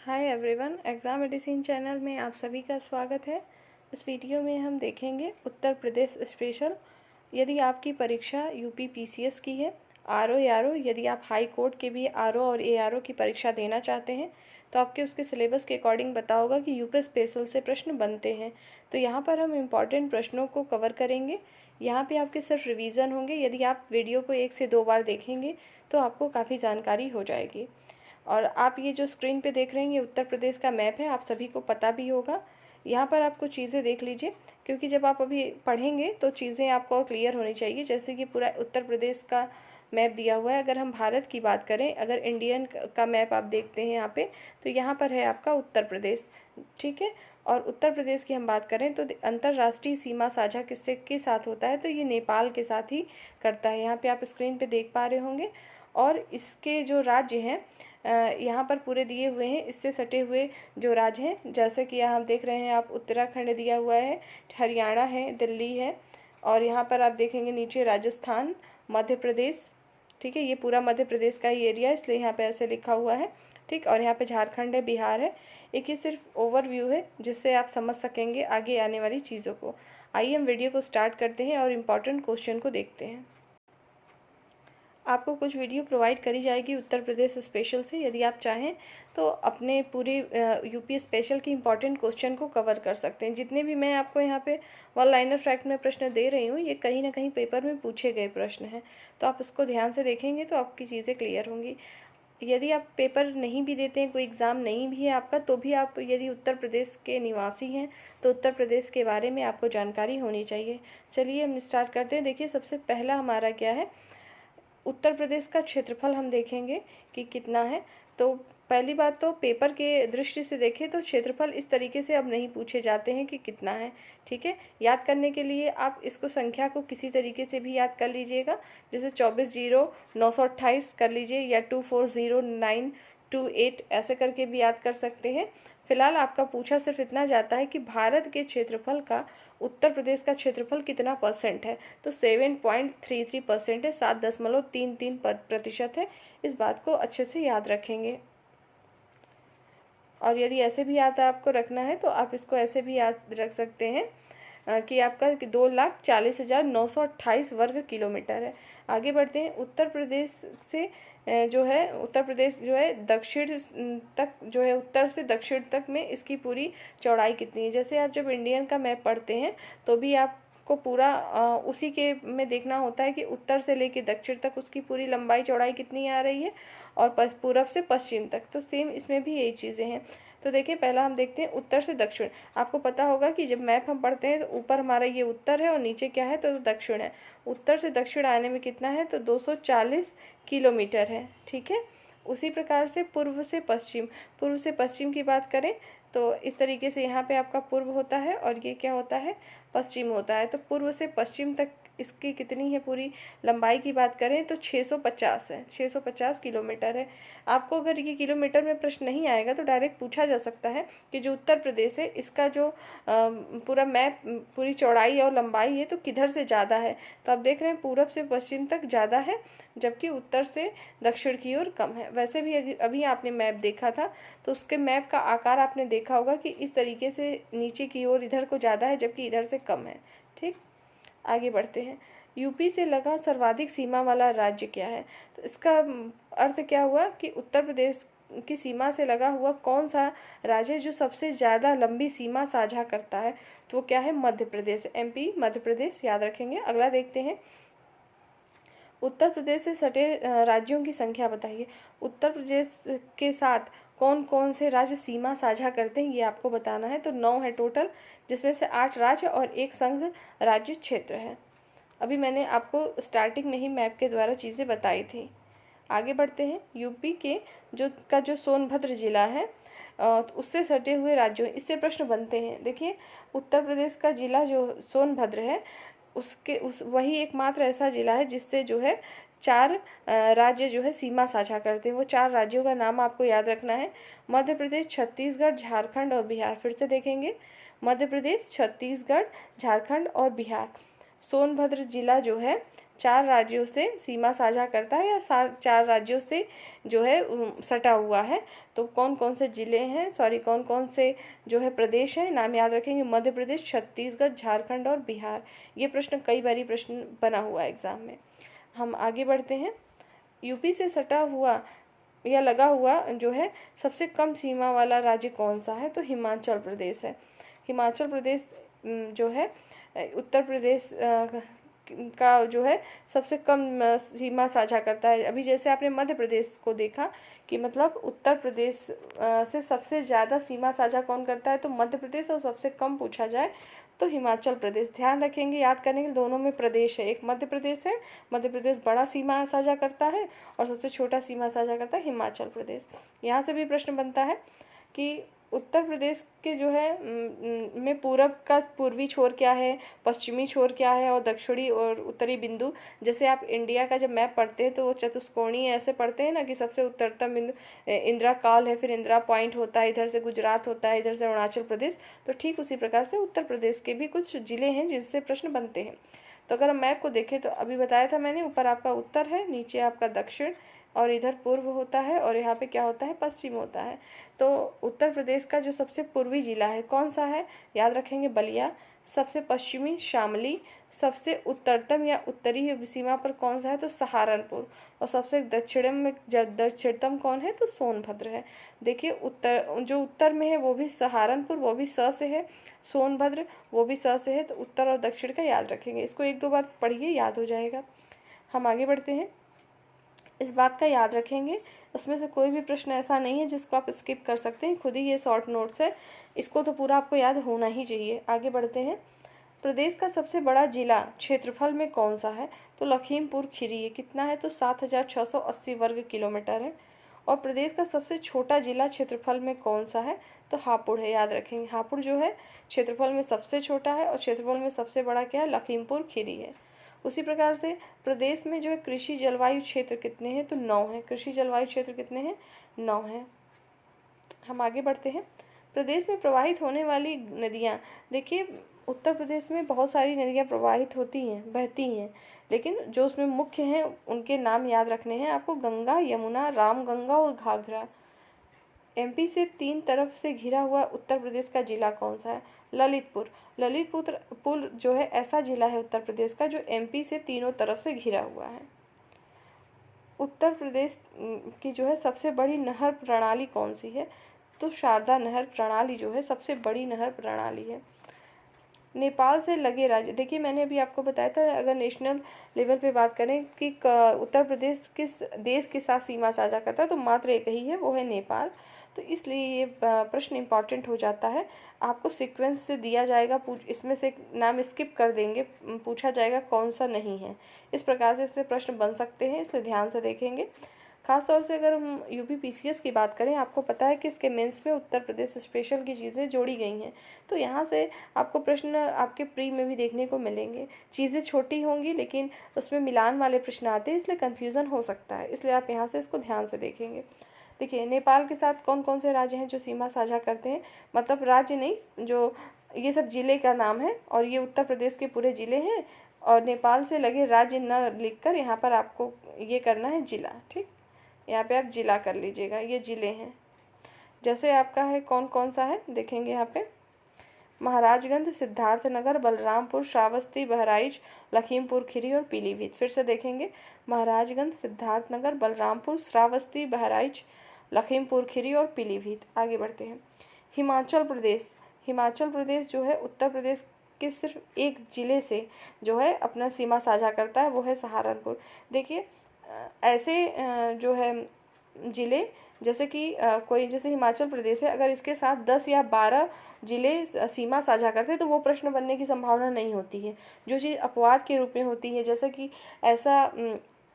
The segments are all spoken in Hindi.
Hi everyone, exam medicine channel में आप सभी का स्वागत है। इस वीडियो में हम देखेंगे उत्तर प्रदेश स्पेशल। यदि आपकी परीक्षा यूपी पीसीएस की है, आरओ एआरओ, यदि आप हाई कोर्ट के भी आरओ और एआरओ की परीक्षा देना चाहते हैं तो आपके उसके सिलेबस के अकॉर्डिंग पता होगा कि यूपी स्पेशल से प्रश्न बनते हैं। तो यहाँ पर हम इम्पॉर्टेंट प्रश्नों को कवर करेंगे। यहाँ पे आपके सिर्फ रिवीजन होंगे। यदि आप वीडियो को 1 से 2 बार देखेंगे तो आपको काफ़ी जानकारी हो जाएगी। और आप ये जो स्क्रीन पे देख रहे हैं ये उत्तर प्रदेश का मैप है, आप सभी को पता भी होगा। यहाँ पर आप कुछ चीज़ें देख लीजिए, क्योंकि जब आप अभी पढ़ेंगे तो चीज़ें आपको और क्लियर होनी चाहिए। जैसे कि पूरा उत्तर प्रदेश का मैप दिया हुआ है। अगर हम भारत की बात करें, अगर इंडियन का मैप आप देखते हैं यहाँ पे, तो यहाँ पर है आपका उत्तर प्रदेश, ठीक है। और उत्तर प्रदेश की हम बात करें तो अंतर्राष्ट्रीय सीमा साझा किससे के साथ होता है, तो ये नेपाल के साथ ही करता है। यहाँ पे आप स्क्रीन पे देख पा रहे होंगे। और इसके जो राज्य हैं यहाँ पर पूरे दिए हुए हैं, इससे सटे हुए जो राज्य हैं, जैसे कि यहाँ आप देख रहे हैं, आप उत्तराखंड दिया हुआ है, हरियाणा है, दिल्ली है, और यहाँ पर आप देखेंगे नीचे राजस्थान, मध्य प्रदेश, ठीक है। ये पूरा मध्य प्रदेश का ही एरिया है, इसलिए यहाँ पे ऐसे लिखा हुआ है, ठीक। और यहाँ पे झारखंड है, बिहार है। एक ये सिर्फ ओवरव्यू है जिससे आप समझ सकेंगे आगे आने वाली चीज़ों को। आइए हम वीडियो को स्टार्ट करते हैं और इम्पॉर्टेंट क्वेश्चन को देखते हैं। आपको कुछ वीडियो प्रोवाइड करी जाएगी उत्तर प्रदेश स्पेशल से। यदि आप चाहें तो अपने पूरे यूपी स्पेशल की इम्पॉर्टेंट क्वेश्चन को कवर कर सकते हैं। जितने भी मैं आपको यहाँ पे वन लाइनर फैक्ट में प्रश्न दे रही हूँ, ये कहीं ना कहीं पेपर में पूछे गए प्रश्न हैं, तो आप इसको ध्यान से देखेंगे तो आपकी चीज़ें क्लियर होंगी। यदि आप पेपर नहीं भी देते हैं, कोई एग्ज़ाम नहीं भी है आपका, तो भी आप यदि उत्तर प्रदेश के निवासी हैं तो उत्तर प्रदेश के बारे में आपको जानकारी होनी चाहिए। चलिए हम स्टार्ट करते हैं। देखिए, सबसे पहला हमारा क्या है, उत्तर प्रदेश का क्षेत्रफल हम देखेंगे कि कितना है। तो पहली बात तो पेपर के दृष्टि से देखें तो क्षेत्रफल इस तरीके से अब नहीं पूछे जाते हैं कि कितना है, ठीक है। याद करने के लिए आप इसको संख्या को किसी तरीके से भी याद कर लीजिएगा, जैसे 24,0,928 कर लीजिए, या 24,0928 ऐसे करके भी याद कर सकते हैं। फिलहाल आपका पूछा सिर्फ इतना जाता है कि भारत के क्षेत्रफल का उत्तर प्रदेश का क्षेत्रफल कितना परसेंट है, तो 7.33% है, 7.33% है। इस बात को अच्छे से याद रखेंगे। और यदि ऐसे भी याद आपको रखना है तो आप इसको ऐसे भी याद रख सकते हैं कि आपका 2,40,928 वर्ग किलोमीटर है। आगे बढ़ते हैं। उत्तर प्रदेश से उत्तर प्रदेश जो है दक्षिण तक, जो है उत्तर से दक्षिण तक में इसकी पूरी चौड़ाई कितनी है। जैसे आप जब इंडियन का मैप पढ़ते हैं तो भी आपको पूरा उसी के में देखना होता है कि उत्तर से लेके दक्षिण तक उसकी पूरी लंबाई चौड़ाई कितनी आ रही है, और पूरब से पश्चिम तक। तो सेम इसमें भी यही चीज़ें हैं। तो देखिए, पहला हम देखते हैं उत्तर से दक्षिण। आपको पता होगा कि जब मैप हम पढ़ते हैं तो ऊपर हमारा ये उत्तर है और नीचे क्या है, तो दक्षिण है। उत्तर से दक्षिण आने में कितना है, तो 240 किलोमीटर है, ठीक है। उसी प्रकार से पूर्व से पश्चिम की बात करें तो इस तरीके से यहाँ पे आपका पूर्व होता है और ये क्या होता है, पश्चिम होता है। तो पूर्व से पश्चिम तक इसकी कितनी है पूरी लंबाई की बात करें तो 650 है, 650 किलोमीटर है। आपको अगर ये किलोमीटर में प्रश्न नहीं आएगा तो डायरेक्ट पूछा जा सकता है कि जो उत्तर प्रदेश है इसका जो पूरा मैप, पूरी चौड़ाई और लंबाई है तो किधर से ज़्यादा है। तो आप देख रहे हैं पूरब से पश्चिम तक ज़्यादा है, जबकि उत्तर से दक्षिण की ओर कम है। वैसे भी अभी आपने मैप देखा था तो उसके मैप का आकार आपने देखा होगा कि इस तरीके से नीचे की ओर इधर को ज़्यादा है जबकि इधर से कम है, ठीक। आगे बढ़ते हैं। यूपी से लगा सर्वाधिक सीमा वाला राज्य क्या है, तो इसका अर्थ क्या हुआ कि उत्तर प्रदेश की सीमा से लगा हुआ कौन सा राज्य जो सबसे ज़्यादा लंबी सीमा साझा करता है, तो वो क्या है, मध्य प्रदेश, एमपी, मध्य प्रदेश, याद रखेंगे। अगला देखते हैं। उत्तर प्रदेश से सटे राज्यों की संख्या बताइए। उत्तर प्रदेश के साथ कौन कौन से राज्य सीमा साझा करते हैं ये आपको बताना है। तो 9 है टोटल, जिसमें से 8 राज्य और 1 संघ राज्य क्षेत्र है। अभी मैंने आपको स्टार्टिंग में ही मैप के द्वारा चीज़ें बताई थी। आगे बढ़ते हैं। यूपी के जो सोनभद्र जिला है तो उससे सटे हुए राज्यों, इससे प्रश्न बनते हैं। देखिए, उत्तर प्रदेश का जिला जो सोनभद्र है वही एकमात्र ऐसा जिला है जिससे जो है 4 राज्य जो है सीमा साझा करते हैं। वो 4 राज्यों का नाम आपको याद रखना है। मध्य प्रदेश, छत्तीसगढ़, झारखंड और बिहार। फिर से देखेंगे, मध्य प्रदेश, छत्तीसगढ़, झारखंड और बिहार। सोनभद्र जिला जो है 4 राज्यों से सीमा साझा करता है या 4 राज्यों से जो है सटा हुआ है। तो कौन कौन से ज़िले हैं, कौन कौन से जो है प्रदेश हैं, नाम याद रखेंगे, मध्य प्रदेश, छत्तीसगढ़, झारखंड और बिहार। ये प्रश्न कई बारी प्रश्न बना हुआ है एग्ज़ाम में। हम आगे बढ़ते हैं। यूपी से सटा हुआ या लगा हुआ जो है सबसे कम सीमा वाला राज्य कौन सा है? तो हिमाचल प्रदेश है। हिमाचल प्रदेश जो है उत्तर प्रदेश का जो है सबसे कम सीमा साझा करता है। अभी जैसे आपने मध्य प्रदेश को देखा कि मतलब उत्तर प्रदेश से सबसे ज़्यादा सीमा साझा कौन करता है? तो मध्य प्रदेश, और सबसे कम पूछा जाए तो हिमाचल प्रदेश। ध्यान रखेंगे, याद करने के दोनों में प्रदेश है, एक मध्य प्रदेश है, मध्य प्रदेश बड़ा सीमा साझा करता है और सबसे छोटा सीमा साझा करता है हिमाचल प्रदेश। यहाँ से भी प्रश्न बनता है कि उत्तर प्रदेश के जो है में पूरब का पूर्वी छोर क्या है, पश्चिमी छोर क्या है और दक्षिणी और उत्तरी बिंदु। जैसे आप इंडिया का जब मैप पढ़ते हैं तो वो चतुष्कोणीय ऐसे पढ़ते हैं ना कि सबसे उत्तरतम बिंदु इंदिरा काल है, फिर इंदिरा पॉइंट होता है, इधर से गुजरात होता है, इधर से अरुणाचल प्रदेश। तो ठीक उसी प्रकार से उत्तर प्रदेश के भी कुछ ज़िले हैं जिससे प्रश्न बनते हैं। तो अगर हम मैप को देखें तो अभी बताया था मैंने, ऊपर आपका उत्तर है, नीचे आपका दक्षिण और इधर पूर्व होता है और यहाँ पे क्या होता है, पश्चिम होता है। तो उत्तर प्रदेश का जो सबसे पूर्वी जिला है कौन सा है? याद रखेंगे बलिया। सबसे पश्चिमी शामली। सबसे उत्तरतम या उत्तरी सीमा पर कौन सा है? तो सहारनपुर। और सबसे दक्षिणतम कौन है? तो सोनभद्र है। देखिए उत्तर में है वो भी सहारनपुर, वो भी स से है, सोनभद्र वो भी स से है। तो उत्तर और दक्षिण का याद रखेंगे, इसको 1-2 बार पढ़िए, याद हो जाएगा। हम आगे बढ़ते हैं। इस बात का याद रखेंगे, इसमें से कोई भी प्रश्न ऐसा नहीं है जिसको आप स्किप कर सकते हैं, खुद ही ये शॉर्ट नोट्स है, इसको तो पूरा आपको याद होना ही चाहिए। आगे बढ़ते हैं। प्रदेश का सबसे बड़ा जिला क्षेत्रफल में कौन सा है? तो लखीमपुर खीरी है। कितना है? तो 7,680 वर्ग किलोमीटर है। और प्रदेश का सबसे छोटा जिला क्षेत्रफल में कौन सा है? तो हापुड़ है। याद रखेंगे, हापुड़ जो है क्षेत्रफल में सबसे छोटा है और क्षेत्रफल में सबसे बड़ा क्या है? लखीमपुर खीरी है। उसी प्रकार से प्रदेश में जो है कृषि जलवायु क्षेत्र कितने हैं? तो 9 है। कृषि जलवायु क्षेत्र कितने हैं? 9 है। हम आगे बढ़ते हैं। प्रदेश में प्रवाहित होने वाली नदियाँ, देखिए उत्तर प्रदेश में बहुत सारी नदियाँ प्रवाहित होती हैं, बहती हैं, लेकिन जो उसमें मुख्य हैं उनके नाम याद रखने हैं आपको। गंगा, यमुना, रामगंगा और घाघरा। एमपी से 3 तरफ से घिरा हुआ उत्तर प्रदेश का जिला कौन सा है? ललितपुर। ललितपुर जो है ऐसा जिला है उत्तर प्रदेश का जो एमपी से तीनों तरफ से घिरा हुआ है। उत्तर प्रदेश की जो है सबसे बड़ी नहर प्रणाली कौन सी है? तो शारदा नहर प्रणाली जो है सबसे बड़ी नहर प्रणाली है। नेपाल से लगे राज्य, देखिए मैंने अभी आपको बताया था अगर नेशनल लेवल पे बात करें कि उत्तर प्रदेश किस देश के साथ सीमा साझा करता है तो मात्र एक ही है, वो है नेपाल। तो इसलिए ये प्रश्न इम्पॉर्टेंट हो जाता है, आपको सीक्वेंस से दिया जाएगा, इसमें से नाम स्किप कर देंगे, पूछा जाएगा कौन सा नहीं है। इस प्रकार से इससे प्रश्न बन सकते हैं, इसलिए ध्यान से देखेंगे। खास तौर से अगर हम यूपी पीसीएस की बात करें, आपको पता है कि इसके मेंस में उत्तर प्रदेश स्पेशल की चीज़ें जोड़ी गई हैं, तो यहाँ से आपको प्रश्न आपके प्री में भी देखने को मिलेंगे। चीज़ें छोटी होंगी लेकिन उसमें मिलान वाले प्रश्न आते हैं, इसलिए कन्फ्यूज़न हो सकता है, इसलिए आप यहाँ से इसको ध्यान से देखेंगे। देखिए नेपाल के साथ कौन कौन से राज्य हैं जो सीमा साझा करते हैं, मतलब राज्य नहीं, जो ये सब जिले का नाम है और ये उत्तर प्रदेश के पूरे ज़िले हैं, और नेपाल से लगे राज्य न लिखकर यहाँ पर आपको ये करना है जिला। ठीक, यहाँ पे आप जिला कर लीजिएगा, ये ज़िले हैं। जैसे आपका है कौन कौन सा है देखेंगे यहाँ पे, महाराजगंज, सिद्धार्थनगर, बलरामपुर, श्रावस्ती, बहराइच, लखीमपुर खीरी और पीलीभीत। फिर से देखेंगे, महाराजगंज, सिद्धार्थनगर, बलरामपुर, श्रावस्ती, बहराइच, लखीमपुर खीरी और पीलीभीत। आगे बढ़ते हैं। हिमाचल प्रदेश, हिमाचल प्रदेश जो है उत्तर प्रदेश के सिर्फ एक ज़िले से जो है अपना सीमा साझा करता है, वो है सहारनपुर। देखिए ऐसे जो है ज़िले जैसे कि कोई जैसे हिमाचल प्रदेश है, अगर इसके साथ 10 या 12 ज़िले सीमा साझा करते हैं तो वो प्रश्न बनने की संभावना नहीं होती है। जो चीज़ अपवाद के रूप में होती है, जैसे कि ऐसा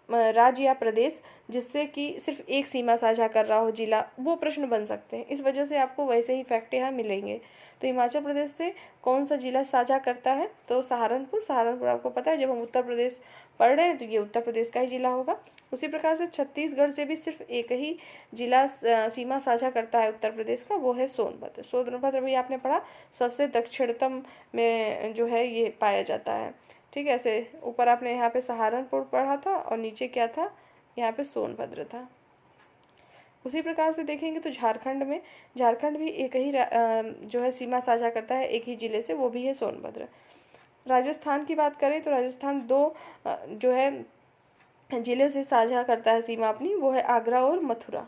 राज्य या प्रदेश जिससे कि सिर्फ एक सीमा साझा कर रहा हो जिला, वो प्रश्न बन सकते हैं। इस वजह से आपको वैसे ही फैक्ट यहाँ मिलेंगे। तो हिमाचल प्रदेश से कौन सा जिला साझा करता है? तो सहारनपुर। सहारनपुर आपको पता है, जब हम उत्तर प्रदेश पढ़ रहे हैं तो ये उत्तर प्रदेश का ही जिला होगा। उसी प्रकार से छत्तीसगढ़ से भी सिर्फ एक ही जिला सीमा साझा करता है उत्तर प्रदेश का, वो है सोनभद्र। सोनभद्र भी आपने पढ़ा सबसे दक्षिणतम में जो है ये पाया जाता है। ठीक है, ऐसे ऊपर आपने यहाँ पे सहारनपुर पढ़ा था और नीचे क्या था, यहाँ पे सोनभद्र था। उसी प्रकार से देखेंगे तो झारखंड भी एक ही जो है सीमा साझा करता है एक ही जिले से, वो भी है सोनभद्र। राजस्थान की बात करें तो राजस्थान दो जो है जिले से साझा करता है सीमा अपनी, वो है आगरा और मथुरा।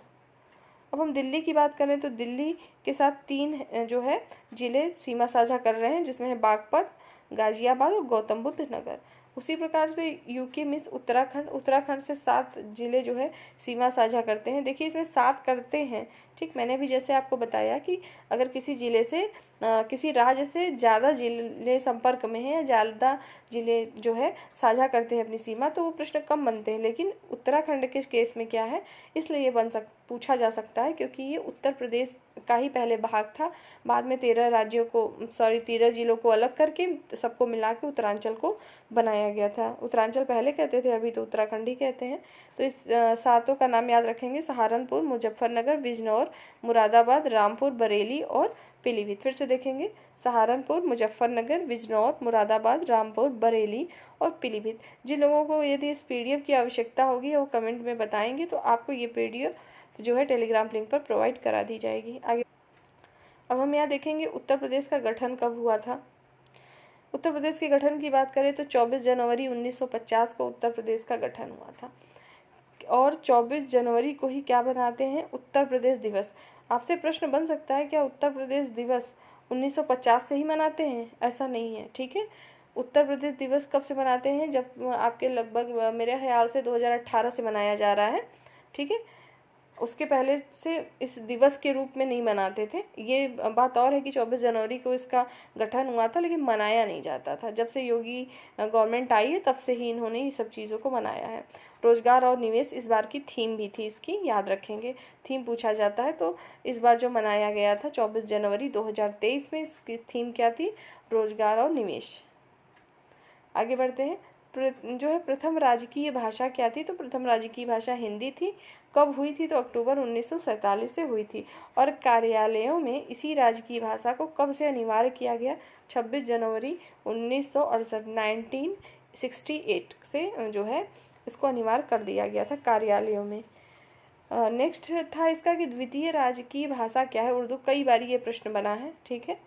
अब हम दिल्ली की बात करें तो दिल्ली के साथ 3 जो है जिले सीमा साझा कर रहे हैं, जिसमें है बागपत, गाजियाबाद और गौतम बुद्ध नगर। उसी प्रकार से यूके में उत्तराखंड से 7 जिले जो है सीमा साझा करते हैं। देखिए इसमें 7 करते हैं, ठीक, मैंने भी जैसे आपको बताया कि अगर किसी जिले से किसी राज्य से ज़्यादा जिले संपर्क में हैं या ज़्यादा जिले जो है साझा करते हैं अपनी सीमा, तो वो प्रश्न कम बनते हैं। लेकिन उत्तराखंड के केस में क्या है, इसलिए ये पूछा जा सकता है क्योंकि ये उत्तर प्रदेश का ही पहले भाग था, बाद में 13 जिलों को अलग करके सबको मिला के उत्तरांचल को बनाया गया था। उत्तरांचल पहले कहते थे, अभी तो उत्तराखंड ही कहते हैं। तो इस 7 का नाम याद रखेंगे, सहारनपुर, मुजफ्फरनगर, बिजनौर, मुरादाबाद, रामपुर, बरेली और पीलीभीत। फिर से देखेंगे, सहारनपुर, मुजफ्फरनगर, बिजनौर, मुरादाबाद, रामपुर, बरेली और पीलीभीत। जिन लोगों को यदि इस पीडीएफ की आवश्यकता होगी वो कमेंट में बताएंगे, तो आपको ये पीडीएफ जो है टेलीग्राम लिंक पर प्रोवाइड करा दी जाएगी। आगे अब हम यहाँ देखेंगे उत्तर प्रदेश का गठन कब हुआ था। उत्तर प्रदेश के गठन की बात करें तो 24 जनवरी 1950 को उत्तर प्रदेश का गठन हुआ था। और 24 जनवरी को ही क्या बनाते हैं, उत्तर प्रदेश दिवस। आपसे प्रश्न बन सकता है क्या उत्तर प्रदेश दिवस 1950 से ही मनाते हैं? ऐसा नहीं है, ठीक है। उत्तर प्रदेश दिवस कब से मनाते हैं, जब आपके लगभग मेरे ख्याल से 2018 से मनाया जा रहा है, ठीक है। उसके पहले से इस दिवस के रूप में नहीं मनाते थे। ये बात और है कि 24 जनवरी को इसका गठन हुआ था, लेकिन मनाया नहीं जाता था। जब से योगी गवर्नमेंट आई है तब से ही इन्होंने ये सब चीज़ों को मनाया है। रोजगार और निवेश इस बार की थीम भी थी, इसकी याद रखेंगे, थीम पूछा जाता है। तो इस बार जो मनाया गया था 24 जनवरी 2023 में, इसकी थीम क्या थी, रोजगार और निवेश। आगे बढ़ते हैं, जो है प्रथम राजकीय भाषा क्या थी, तो प्रथम राजकीय भाषा हिंदी थी। कब हुई थी, तो अक्टूबर 1947 से हुई थी। और कार्यालयों में इसी राजकीय भाषा को कब से अनिवार्य किया गया, 26 जनवरी 1968 1968 से जो है इसको अनिवार्य कर दिया गया था कार्यालयों में। नेक्स्ट था इसका कि द्वितीय राजकीय भाषा क्या है उर्दू। कई बार ये प्रश्न बना है, ठीक है।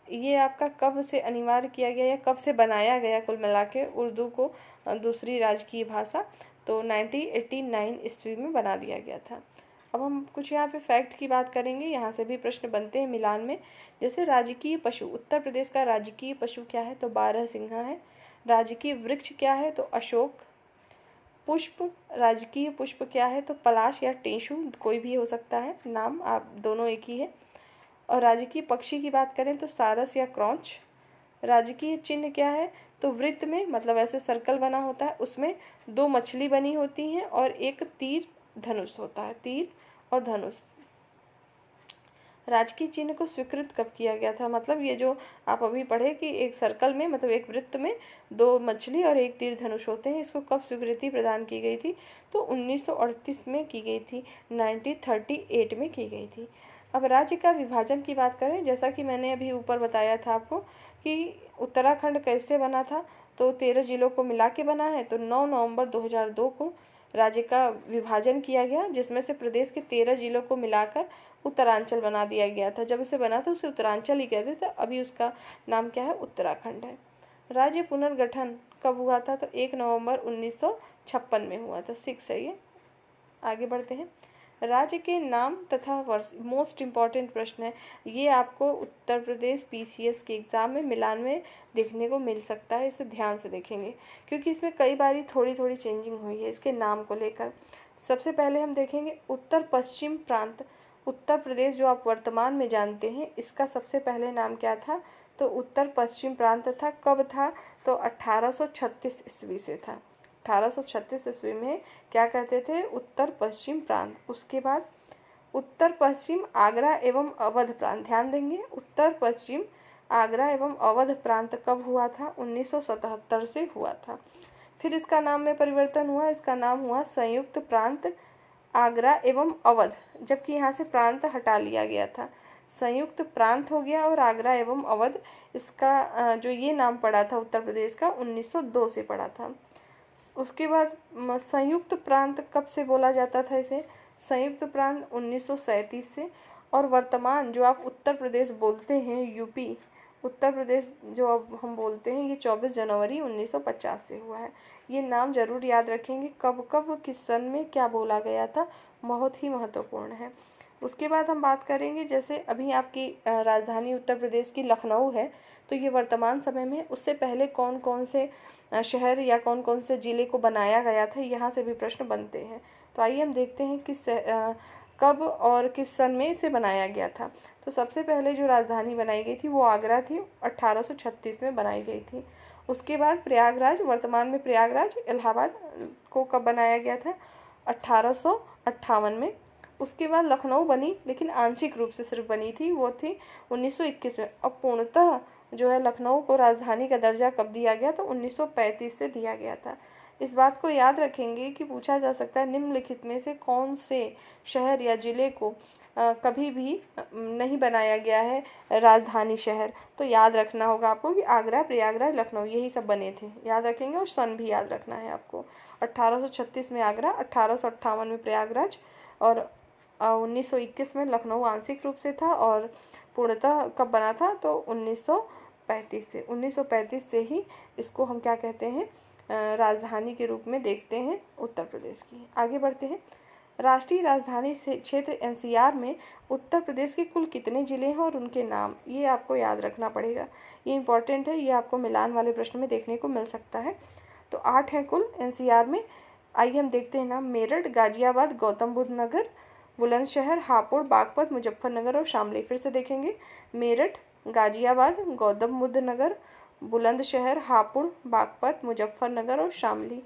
ये आपका कब से अनिवार्य किया गया या कब से बनाया गया कुल मिला के उर्दू को दूसरी राजकीय भाषा, तो 1989 ईस्वी में बना दिया गया था। अब हम कुछ यहाँ पे फैक्ट की बात करेंगे, यहाँ से भी प्रश्न बनते हैं मिलान में। जैसे राजकीय पशु, उत्तर प्रदेश का राजकीय पशु क्या है, तो बारहसिंघा है। राजकीय वृक्ष क्या है, तो अशोक। पुष्प, राजकीय पुष्प क्या है, तो पलाश या टेंशु, कोई भी हो सकता है, नाम आप दोनों एक ही है। और राजकीय पक्षी की बात करें तो सारस या क्रॉच। राजकीय चिन्ह क्या है, तो वृत्त में, मतलब ऐसे सर्कल बना होता है, उसमें 2 मछली बनी होती हैं और एक तीर धनुष होता है, तीर और धनुष। राजकीय चिन्ह को स्वीकृत कब किया गया था, मतलब ये जो आप अभी पढ़े कि एक सर्कल में, मतलब एक वृत्त में 2 मछली और एक तीर धनुष होते हैं, इसको कब स्वीकृति प्रदान की गई थी, तो 1938 में की गई थी, 1938 में की गई थी। अब राज्य का विभाजन की बात करें, जैसा कि मैंने अभी ऊपर बताया था आपको कि उत्तराखंड कैसे बना था, तो 13 जिलों को मिला के बना है। तो 9 नवंबर 2002 को राज्य का विभाजन किया गया, जिसमें से प्रदेश के 13 जिलों को मिलाकर उत्तरांचल बना दिया गया था। जब इसे बना था उसे उत्तरांचल ही कहते थे, अभी उसका नाम क्या है, उत्तराखंड है। राज्य पुनर्गठन कब हुआ था, तो 1 नवंबर 1956 में हुआ था, 6 है ये। आगे बढ़ते हैं, राज्य के नाम तथा वर्ष, मोस्ट इम्पॉर्टेंट प्रश्न है ये, आपको उत्तर प्रदेश पीसीएस के एग्ज़ाम में मिलान में देखने को मिल सकता है। इसे ध्यान से देखेंगे क्योंकि इसमें कई बारी थोड़ी थोड़ी चेंजिंग हुई है इसके नाम को लेकर। सबसे पहले हम देखेंगे उत्तर पश्चिम प्रांत। उत्तर प्रदेश जो आप वर्तमान में जानते हैं, इसका सबसे पहले नाम क्या था, तो उत्तर पश्चिम प्रांत था। कब था, तो 1836 ईस्वी से था। 1836 ईस्वी में क्या कहते थे, उत्तर पश्चिम प्रांत। उसके बाद उत्तर पश्चिम आगरा एवं अवध प्रांत, ध्यान देंगे, उत्तर पश्चिम आगरा एवं अवध प्रांत कब हुआ था, 1977 से हुआ था। फिर इसका नाम में परिवर्तन हुआ, इसका नाम हुआ संयुक्त प्रांत आगरा एवं अवध, जबकि यहाँ से प्रांत हटा लिया गया था। संयुक्त प्रांत हो गया, और आगरा एवं अवध इसका जो ये नाम पड़ा था उत्तर प्रदेश का 1902 से पड़ा था। उसके बाद संयुक्त प्रांत कब से बोला जाता था इसे? संयुक्त प्रांत 1937 से। और वर्तमान जो आप उत्तर प्रदेश बोलते हैं, यूपी उत्तर प्रदेश जो अब हम बोलते हैं, ये 24 जनवरी 1950 से हुआ है। ये नाम जरूर याद रखेंगे, कब कब किस सन में क्या बोला गया था, बहुत ही महत्वपूर्ण है। उसके बाद हम बात करेंगे, जैसे अभी आपकी राजधानी उत्तर प्रदेश की लखनऊ है, तो ये वर्तमान समय में, उससे पहले कौन कौन से शहर या कौन कौन से ज़िले को बनाया गया था, यहाँ से भी प्रश्न बनते हैं। तो आइए हम देखते हैं किस कब और किस सन में इसे बनाया गया था। तो सबसे पहले जो राजधानी बनाई गई थी वो आगरा थी, 1836 में बनाई गई थी। उसके बाद प्रयागराज, वर्तमान में प्रयागराज इलाहाबाद को कब बनाया गया था? 1858 में। उसके बाद लखनऊ बनी, लेकिन आंशिक रूप से सिर्फ बनी थी, वो थी 1921 में। अब पूर्णतः जो है लखनऊ को राजधानी का दर्जा कब दिया गया? तो 1935 से दिया गया था। इस बात को याद रखेंगे कि पूछा जा सकता है निम्नलिखित में से कौन से शहर या जिले को कभी भी नहीं बनाया गया है राजधानी शहर। तो याद रखना होगा आपको कि आगरा, प्रयागराज, लखनऊ यही सब बने थे, याद रखेंगे। और सन भी याद रखना है आपको, 1836 में आगरा, 1858 में प्रयागराज, और 1921 में लखनऊ आंशिक रूप से था। और पूर्णतः कब बना था? तो 1935 से। 1935 से ही इसको हम क्या कहते हैं, राजधानी के रूप में देखते हैं उत्तर प्रदेश की। आगे बढ़ते हैं। राष्ट्रीय राजधानी क्षेत्र एनसीआर में उत्तर प्रदेश के कुल कितने जिले हैं और उनके नाम, ये आपको याद रखना पड़ेगा। ये इंपॉर्टेंट है, ये आपको मिलान वाले प्रश्न में देखने को मिल सकता है। तो 8 हैं कुल एनसीआर में। आइए हम देखते हैं नाम। मेरठ, गाजियाबाद, गौतम बुद्ध नगर, बुलंदशहर, हापुड़, बागपत, मुजफ्फरनगर और शामली। फिर से देखेंगे, मेरठ, गाजियाबाद, गौतम बुद्ध नगर, बुलंदशहर, हापुड़, बागपत, मुजफ्फरनगर और शामली।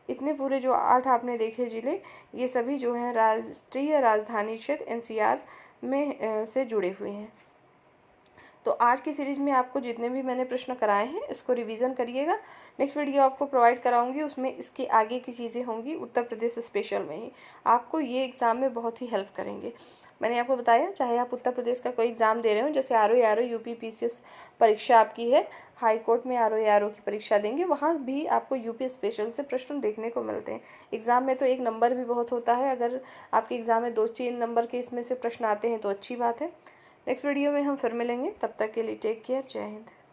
इतने पूरे जो 8 आपने देखे जिले, ये सभी जो हैं राष्ट्रीय राजधानी क्षेत्र एनसीआर में से जुड़े हुए हैं। तो आज की सीरीज में आपको जितने भी मैंने प्रश्न कराए हैं इसको रिवीजन करिएगा। नेक्स्ट वीडियो आपको प्रोवाइड कराऊंगी, उसमें इसके आगे की चीज़ें होंगी उत्तर प्रदेश स्पेशल में ही। आपको ये एग्ज़ाम में बहुत ही हेल्प करेंगे। मैंने आपको बताया, चाहे आप उत्तर प्रदेश का कोई एग्ज़ाम दे रहे हो, जैसे आरओ यूपी पीसीएस परीक्षा आपकी है, हाई कोर्ट में आरओ की परीक्षा देंगे, वहाँ भी आपको यूपी स्पेशल से प्रश्न देखने को मिलते हैं। एग्ज़ाम में तो एक नंबर भी बहुत होता है, अगर आपके एग्ज़ाम में 2-3 नंबर के इसमें से प्रश्न आते हैं तो अच्छी बात है। नेक्स्ट वीडियो में हम फिर मिलेंगे, तब तक के लिए टेक केयर, जय हिंद।